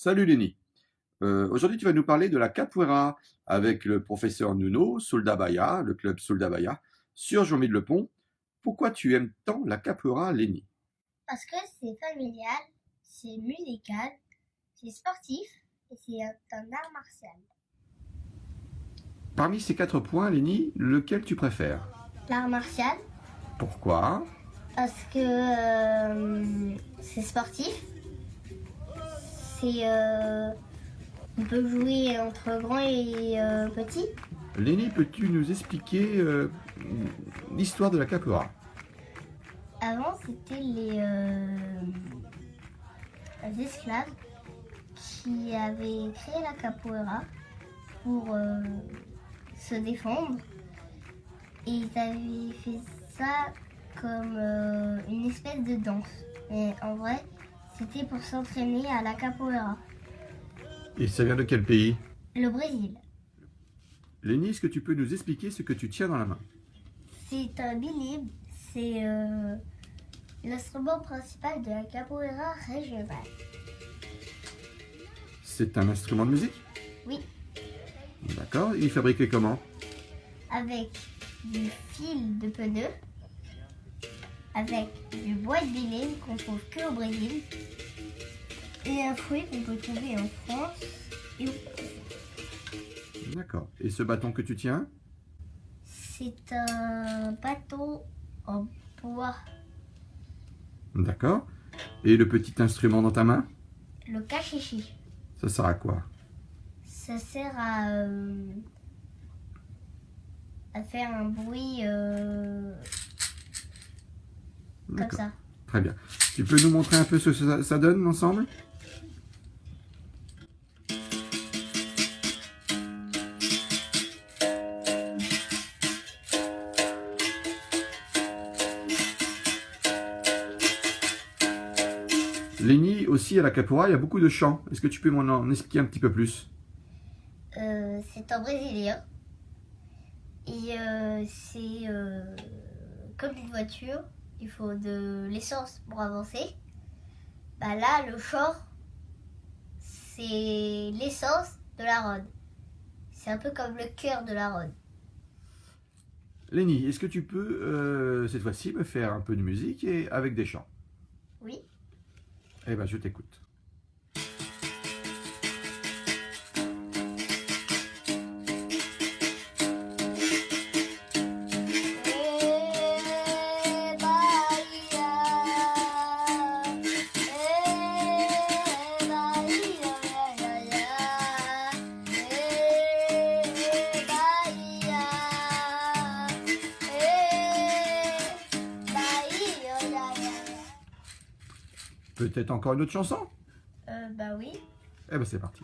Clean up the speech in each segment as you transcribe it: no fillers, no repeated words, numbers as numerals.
Salut Lenny. Aujourd'hui tu vas nous parler de la capoeira avec le professeur Nuno Soldabaya, le club Soldabaya, sur Jean-Mide-le-Pont. Pourquoi tu aimes tant la capoeira, Lenny? Parce que c'est familial, c'est musical, c'est sportif et c'est un art martial. Parmi ces 4 points, Lenny, lequel tu préfères? L'art martial, Pourquoi? parce que c'est sportif, c'est on peut jouer entre grands et petits. Lenny, peux-tu nous expliquer l'histoire de la capoeira? Avant, c'était les esclaves qui avaient créé la capoeira pour se défendre. Et ils avaient fait ça comme une espèce de danse. Mais en vrai, c'était pour s'entraîner à la capoeira. Et ça vient de quel pays? Le Brésil, Lenny, est-ce que tu peux nous expliquer ce que tu tiens dans la main? c'est un bilim, c'est l'instrument principal de la capoeira régionale. C'est un instrument de musique? Oui, D'accord. Il est fabriqué comment? avec du fil de pneu, avec du bois de bilim qu'on trouve que au Brésil, et un fruit qu'on peut trouver en France et au Pérou. D'accord. Et ce bâton que tu tiens? C'est un bâton en bois. D'accord. Et le petit instrument dans ta main? Le cachichi, Ça sert à quoi? ça sert à faire un bruit comme D'accord. ça. Très bien. Tu peux nous montrer un peu ce que ça donne ensemble? Lenny, aussi à la capoeira, il y a beaucoup de chants. Est-ce que tu peux m'en expliquer un petit peu plus? C'est en brésilien et c'est comme une voiture, il faut de l'essence pour avancer. Bah là, le chant, c'est l'essence de la rôde. C'est un peu comme le cœur de la rôde. Lenny, est-ce que tu peux, cette fois-ci, me faire un peu de musique et avec des chants? Oui. Eh ben, je t'écoute. Peut-être encore une autre chanson? Bah oui. Eh ben, c'est parti.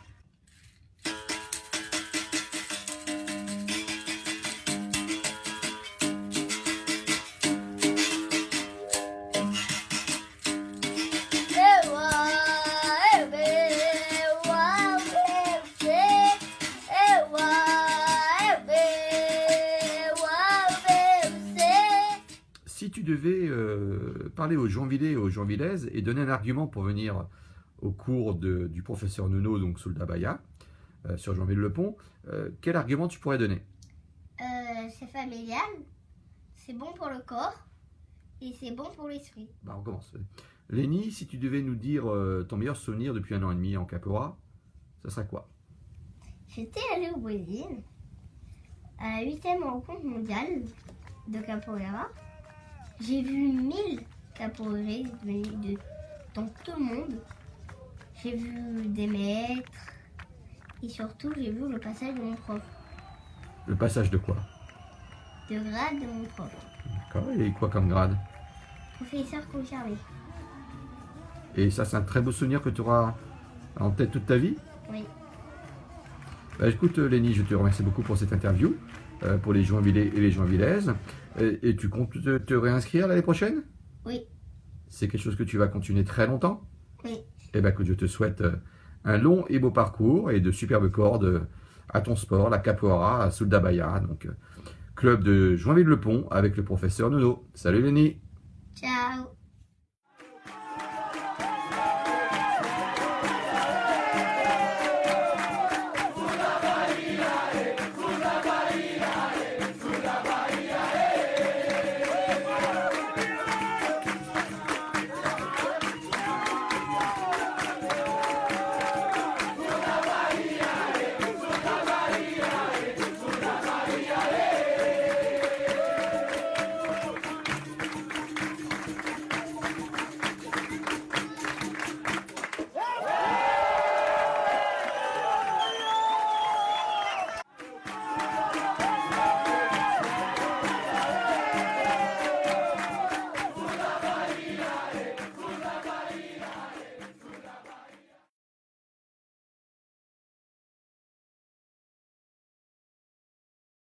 Si tu devais parler aux Joinvillais et aux Joinvillaises et donner un argument pour venir au cours du professeur Nuno, donc Soldabaya, sur Jean-Mide-le-Pont, quel argument tu pourrais donner? C'est familial, c'est bon pour le corps et c'est bon pour l'esprit. Bah, on commence. Lenny, si tu devais nous dire ton meilleur souvenir depuis 1 an et demi en capoeira, ça serait quoi? J'étais allée au Brésil à la 8e rencontre mondiale de capoeira. J'ai vu 1000 capoeiristes venus dans tout le monde. J'ai vu des maîtres et surtout j'ai vu le passage de mon prof, Le passage de quoi? de grade de mon prof, D'accord. Et quoi comme grade? professeur conservé. Et ça, c'est un très beau souvenir que tu auras en tête toute ta vie? Oui, Bah, écoute, Lenny, je te remercie beaucoup pour cette interview, pour les Joinvillais et les Joinvillaises. Et tu comptes te réinscrire l'année prochaine? oui, C'est quelque chose que tu vas continuer très longtemps? oui. Eh bien, écoute, je te souhaite un long et beau parcours et de superbes cordes à ton sport, la capoeira à Soldabaya, donc club de Joinville-le-Pont avec le professeur Nuno. Salut Lenny! Ciao.